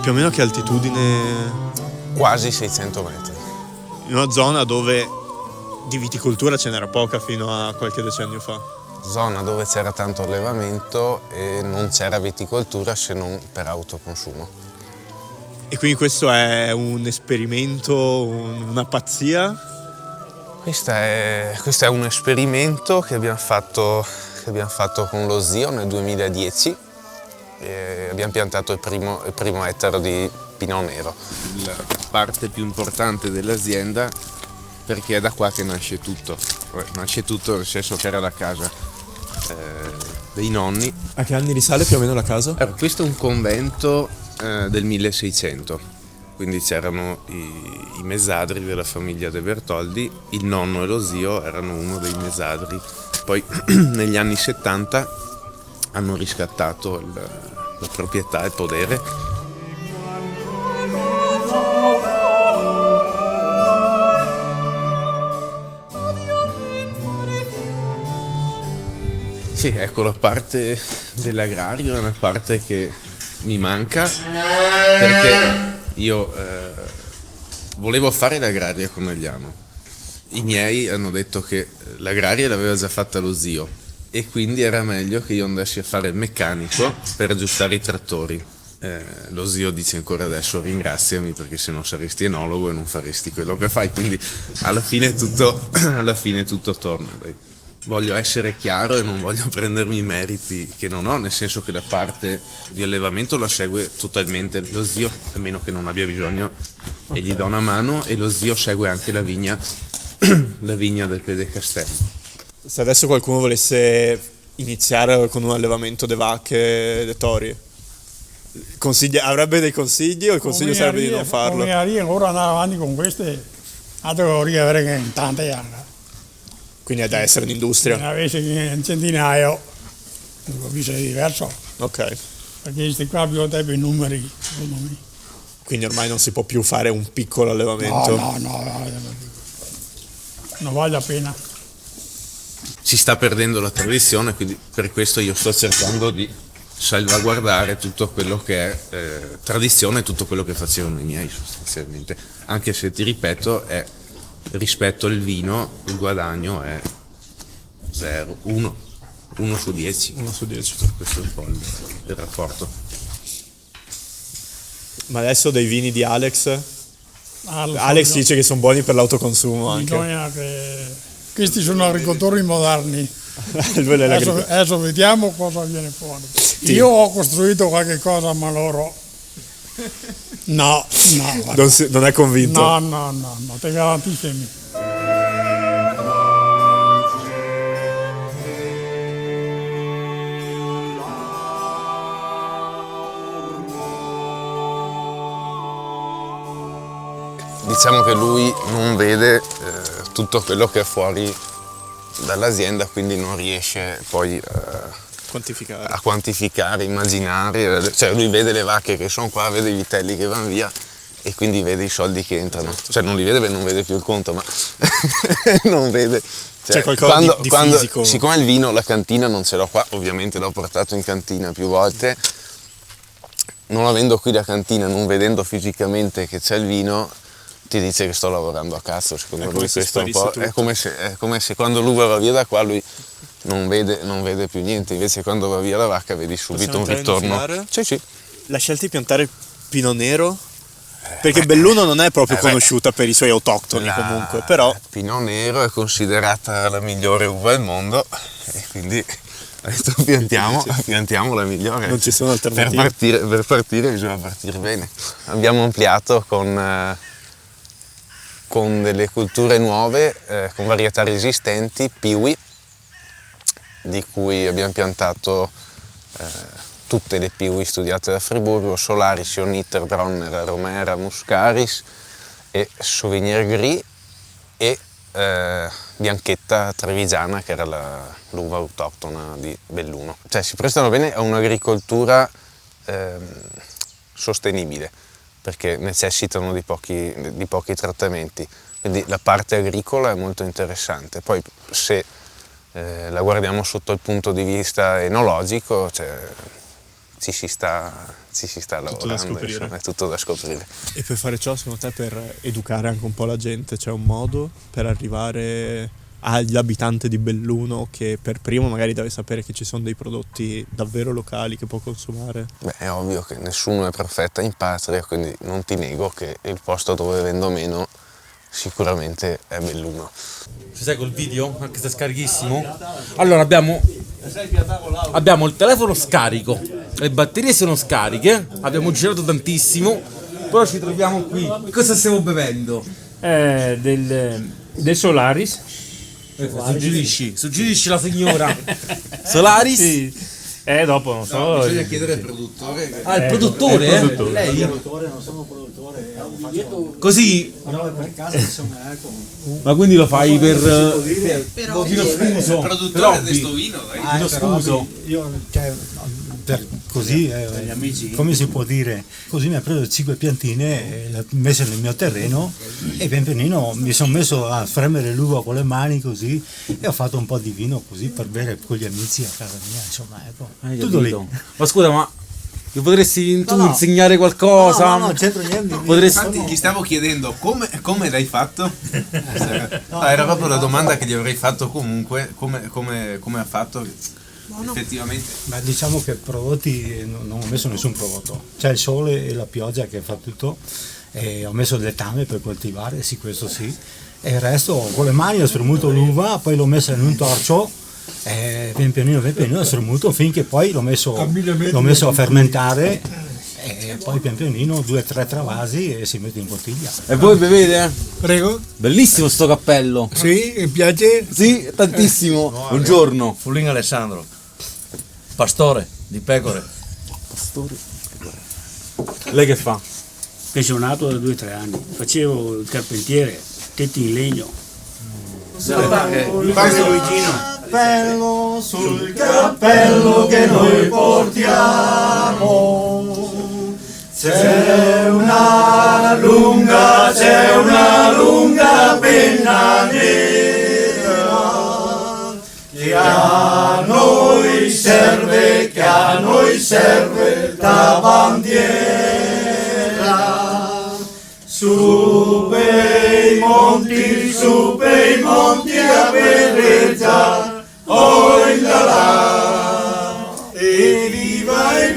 più o meno a che altitudine? Quasi 600 metri. In una zona dove di viticoltura ce n'era poca fino a qualche decennio fa. Zona dove c'era tanto allevamento e non c'era viticoltura se non per autoconsumo. E quindi questo è un esperimento, una pazzia? Questo è un esperimento che abbiamo fatto con lo zio nel 2010 e abbiamo piantato il primo ettaro di Pinot Nero. La parte più importante dell'azienda, perché è da qua che nasce tutto. Nasce tutto nel senso che era la casa dei nonni. A che anni risale più o meno la casa? Questo è un convento del 1600, quindi c'erano i mesadri della famiglia De Bertoldi, il nonno e lo zio erano uno dei mesadri. Poi negli anni 70 hanno riscattato la proprietà e il podere. Sì, ecco, la parte dell'agrario è una parte che mi manca, perché io volevo fare l'agraria a Conegliano. I miei hanno detto che l'agraria l'aveva già fatta lo zio e quindi era meglio che io andassi a fare il meccanico per aggiustare i trattori. Lo zio dice ancora adesso ringraziami perché se no saresti enologo e non faresti quello che fai, quindi alla fine tutto torna. Dai. Voglio essere chiaro e non voglio prendermi i meriti che non ho, nel senso che la parte di allevamento la segue totalmente lo zio, a meno che non abbia bisogno e gli do una mano, e lo zio segue anche la vigna del Pedecastello. Se adesso qualcuno volesse iniziare con un allevamento di vacche, di tori, avrebbe dei consigli o il consiglio sarebbe di non farlo? Come ora andare avanti con queste, altro che avere in tante anni. Quindi è da essere un'industria. Se avessi un centinaio, capisci, è diverso. Ok. Perché questi qua più tempo i numeri, secondo me. Quindi ormai non si può più fare un piccolo allevamento? No, non vale la pena. Si sta perdendo la tradizione, quindi per questo io sto cercando di salvaguardare tutto quello che è tradizione, tutto quello che facevano i miei sostanzialmente. Anche se ti ripeto, rispetto al vino il guadagno è 0, 1 su 10. 1 su 10. Questo è un po' il rapporto. Ma adesso dei vini di Alex? Alex dice che sono buoni per l'autoconsumo anche. Bisogna che questi sono agricoltori moderni. Lui è Adesso vediamo cosa viene fuori. Sì. Io ho costruito qualche cosa, ma loro no, non è convinto. No, te garantisco. Diciamo che lui non vede tutto quello che è fuori dall'azienda, quindi non riesce poi a quantificare, immaginare. Cioè lui vede le vacche che sono qua, vede i vitelli che vanno via e quindi vede i soldi che entrano. Cioè non li vede perché non vede più il conto, ma non vede. Cioè, c'è qualcosa di fisico. Siccome il vino, la cantina non ce l'ho qua, ovviamente l'ho portato in cantina più volte, non avendo qui la cantina, non vedendo fisicamente che c'è il vino, ti dice che sto lavorando a cazzo. Secondo lui questo un po' è come se quando l'uva va via da qua lui non vede più niente, invece quando va via la vacca vedi subito un ritorno. Sì. La scelta di piantare Pinot Nero? Perché Belluno non è proprio conosciuta per i suoi autoctoni comunque, però Pinot Nero è considerata la migliore uva al mondo e quindi adesso piantiamo la migliore. Non ci sono alternative. Per partire bisogna partire bene. Abbiamo ampliato con delle culture nuove, con varietà resistenti, Piwi, di cui abbiamo piantato tutte le Piwi studiate da Friburgo, Solaris, Joniter, Bronner, Romera, Muscaris e Sauvignon Gris e Bianchetta Trevigiana, che era l'uva autoctona di Belluno. Cioè si prestano bene a un'agricoltura sostenibile, perché necessitano di pochi trattamenti, quindi la parte agricola è molto interessante. Poi se la guardiamo sotto il punto di vista enologico, ci si sta Tutto da lavorando, scoprire. insomma, è tutto da scoprire. E per fare ciò, secondo te, per educare anche un po' la gente, c'è un modo per arrivare agli abitanti di Belluno che per primo magari deve sapere che ci sono dei prodotti davvero locali che può consumare? Beh, è ovvio che nessuno è perfetta in patria, quindi non ti nego che il posto dove vendo meno sicuramente è Belluno. Ci sai col video? Anche se scarichissimo? Allora abbiamo il telefono scarico, le batterie sono scariche, abbiamo girato tantissimo, però ci troviamo qui. Cosa stiamo bevendo? Del Solaris. Suggerisci la signora. Solaris? Sì. Dopo non so. Bisogna chiedere al produttore. Ah, il produttore? il produttore. Lei? Non sono produttore, Così? no, per caso insomma Ma quindi lo fai per però vino sfuso? Produttore di sto vino, Vino sfuso? io cioè, per così come si può dire, così mi ha preso 5 piantine e le ha messe nel mio terreno e pian pianino mi sono messo a fremere l'uva con le mani così e ho fatto un po' di vino così per bere con gli amici a casa mia, insomma, ecco. Hai Tutto lì. capito? Ma scusa, ma mi potresti tu No. insegnare qualcosa? No, non c'entro niente. Potresti... Infatti gli stavo chiedendo come l'hai fatto? Era proprio la domanda che gli avrei fatto comunque, come ha fatto effettivamente. Ma diciamo che prodotti non ho messo nessun prodotto, c'è il sole e la pioggia che fa tutto, e ho messo il letame per coltivare, sì, questo sì, e il resto con le mani ho spremuto l'uva, poi l'ho messa in un torcio e pian pianino ho spremuto finché poi l'ho messo a fermentare e poi pian pianino 2 o 3 travasi e si mette in bottiglia. E voi bevete? Prego? Bellissimo sto cappello. Sì, mi piace? Sì, tantissimo. Buongiorno. Fulin Alessandro, pastore di pecore, Lei che fa? Pensionato da 2 o 3 anni. Facevo il carpentiere, tetti in legno. Cappello sul cappello che noi portiamo, c'è una lunga penna nera che a noi serve da bandiera. Su bei monti a veleggiare, oh là là, e viva il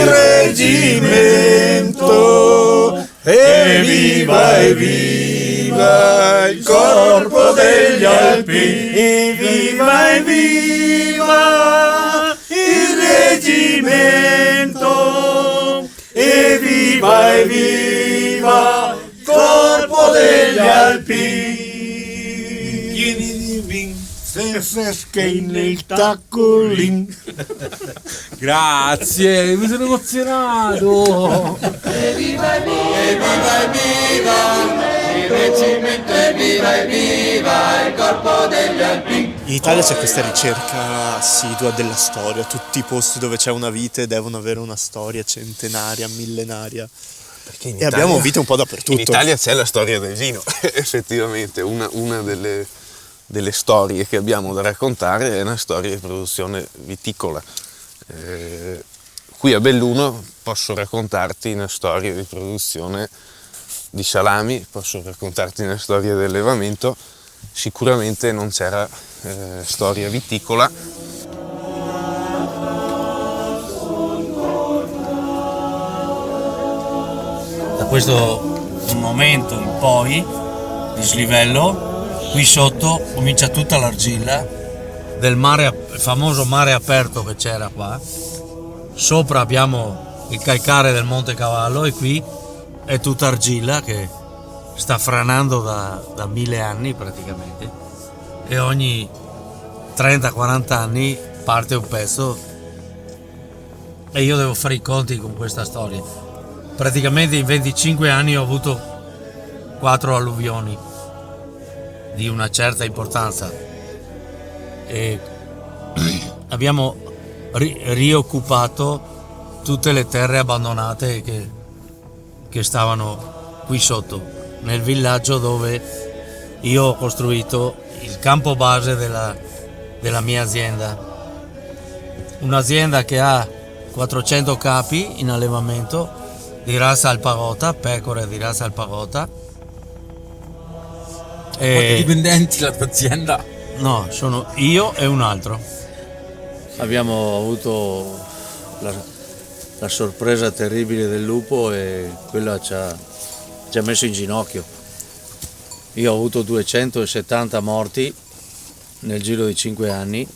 reggimento, e viva il corpo degli alpini, e viva il reggimento, e viva corpo degli alpini. Se fresche nel taccolin. Grazie, mi sono emozionato. In Italia c'è questa ricerca assidua della storia, tutti i posti dove c'è una vite devono avere una storia centenaria, millenaria. Perché in E abbiamo vite un po' in dappertutto. Italia c'è la storia del vino, effettivamente, una delle storie che abbiamo da raccontare è una storia di produzione viticola. Qui a Belluno posso raccontarti una storia di produzione di salami, posso raccontarti una storia di allevamento, sicuramente non c'era storia viticola. Da questo momento in poi di slivello, qui sotto comincia tutta l'argilla del mare, il famoso mare aperto che c'era qua. Sopra abbiamo il calcare del Monte Cavallo e qui è tutta argilla che sta franando da 1000 anni praticamente, e ogni 30-40 anni parte un pezzo e io devo fare i conti con questa storia. Praticamente in 25 anni ho avuto 4 alluvioni di una certa importanza e abbiamo rioccupato tutte le terre abbandonate che stavano qui sotto, nel villaggio dove io ho costruito il campo base della mia azienda. un'azienda che ha 400 capi in allevamento di razza alpagota, pecore di razza alpagota. Quanti dipendenti la tua azienda? No, sono io e un altro. Abbiamo avuto la sorpresa terribile del lupo e quella ci ha messo in ginocchio. Io ho avuto 270 morti nel giro di 5 anni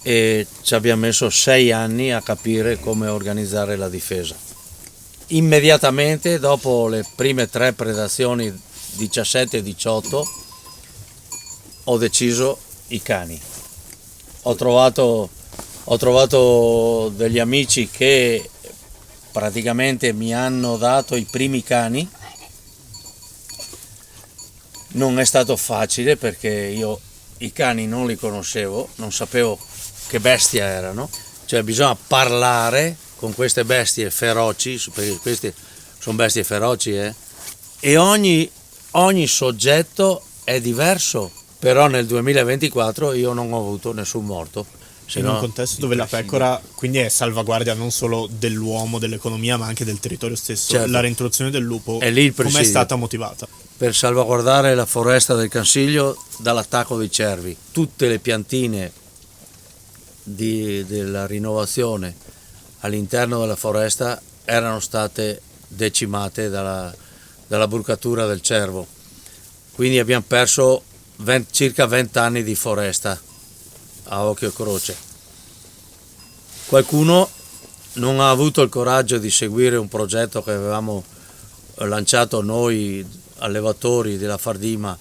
e ci abbiamo messo 6 anni a capire come organizzare la difesa. Immediatamente dopo le prime 3 predazioni 17 e 18 ho deciso i cani. Ho trovato degli amici che praticamente mi hanno dato i primi cani. Non è stato facile perché io i cani non li conoscevo, non sapevo che bestia erano, cioè bisogna parlare con queste bestie feroci, perché queste sono bestie feroci, e ogni soggetto è diverso, però nel 2024 io non ho avuto nessun morto. In un contesto dove la pecora quindi è salvaguardia non solo dell'uomo, dell'economia, ma anche del territorio stesso. Certo. La reintroduzione del lupo, È lì il come è presidio. stata motivata? Per salvaguardare la foresta del Cansiglio dall'attacco dei cervi. Tutte le piantine della rinnovazione all'interno della foresta erano state decimate dalla brucatura del cervo. Quindi abbiamo perso circa 20 anni di foresta a occhio e croce. Qualcuno non ha avuto il coraggio di seguire un progetto che avevamo lanciato noi allevatori della Fardima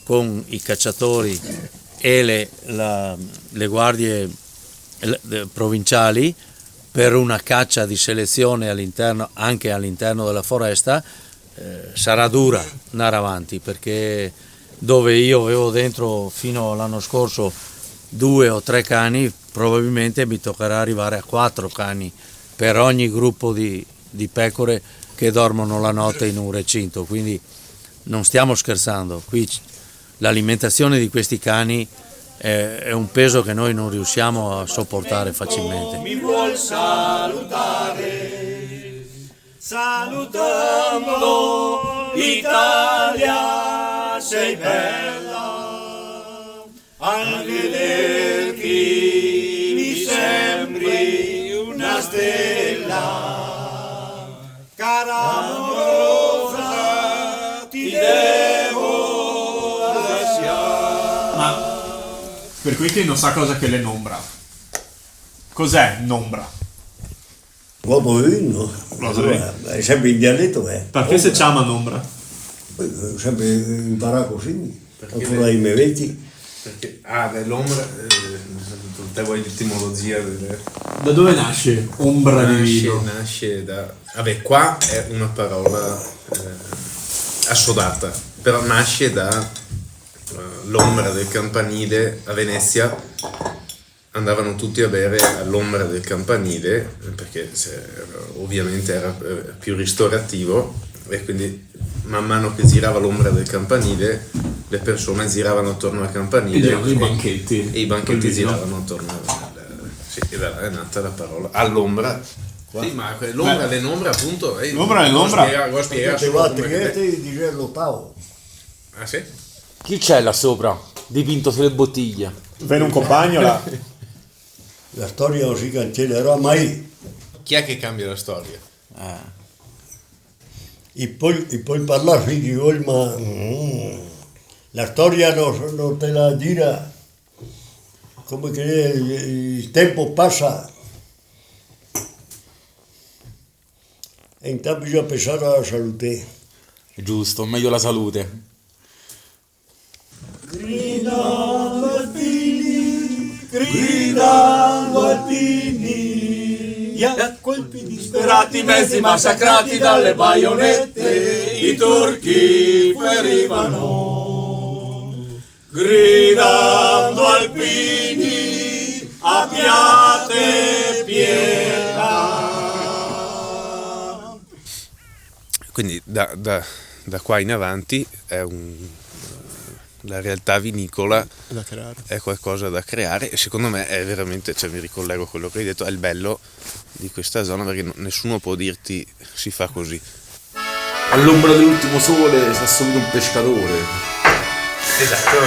con i cacciatori e le guardie provinciali per una caccia di selezione anche all'interno della foresta. Sarà dura andare avanti, perché dove io avevo dentro fino all'anno scorso 2 o 3 cani, probabilmente mi toccherà arrivare a 4 cani per ogni gruppo di pecore che dormono la notte in un recinto, quindi non stiamo scherzando. Qui l'alimentazione di questi cani è un peso che noi non riusciamo a sopportare facilmente. Mi vuol salutare, salutando Italia, sei bella, al vederti mi sembri una stella, cara amorosa, ti devo lasciare. Ma per cui chi non sa cosa che è l'ombra, cos'è l'ombra? No? Lo sapevi? È sempre in dialetto, Perché si chiama l'ombra? Ho sempre imparato così, ancora i miei vecchi. Perché, dell'ombra, te vuoi l'etimologia Da dove nasce ombra di vino? Nasce da... Vabbè, qua è una parola assodata, però nasce da l'ombra del campanile a Venezia. Andavano tutti a bere all'ombra del campanile perché ovviamente era più ristorativo, e quindi man mano che girava l'ombra del campanile le persone giravano attorno al campanile I banchetti. E i banchetti giravano attorno sì, e da là è nata la parola all'ombra. Sì, ma l'ombra dell'ombra appunto l'ombra dell'ombra vuoi spiegare Te va a Trieste di l'ottavo. Ah sì? Chi c'è là sopra? Dipinto sulle bottiglie. Viene un compagno là. La storia non si cancellerà mai. Chi è che cambia la storia? E poi parlare di voi, ma la storia non te la dirà. Come che il tempo passa. E intanto bisogna pensare alla salute. Giusto, meglio la salute. Gridando alpini, a colpi disperati, mezzi massacrati dalle baionette, i turchi ferivano. Gridando alpini, abbiate pietà. Quindi da qua in avanti è la realtà vinicola Da creare. è qualcosa da creare e secondo me è veramente, cioè mi ricollego a quello che hai detto, è il bello di questa zona perché nessuno può dirti si fa così. All'ombra dell'ultimo sole si assomiglia un pescatore. Esatto.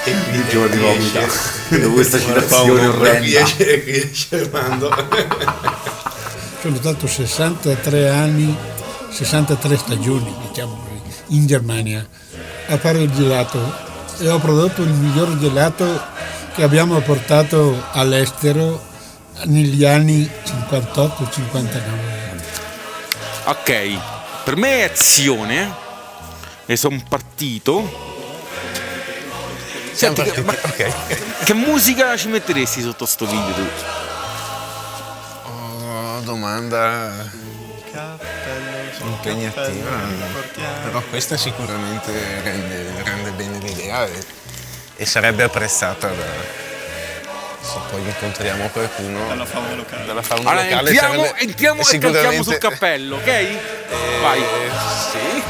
E quindi Giovanni vomita. Dopo questa citazione orrenda. Riesce Armando. Sono stato 63 anni, 63 stagioni, diciamo così, in Germania a fare il gelato e ho prodotto il miglior gelato che abbiamo portato all'estero negli anni 58-59. Ok, per me è azione e sono partito. Senti, che musica ci metteresti sotto sto video tu? Domanda impegnativa, però questa sicuramente rende bene l'idea e sarebbe apprezzata se poi incontriamo qualcuno dalla fauna locale. Allora, entriamo e cantiamo sul cappello, ok? Vai. Sì.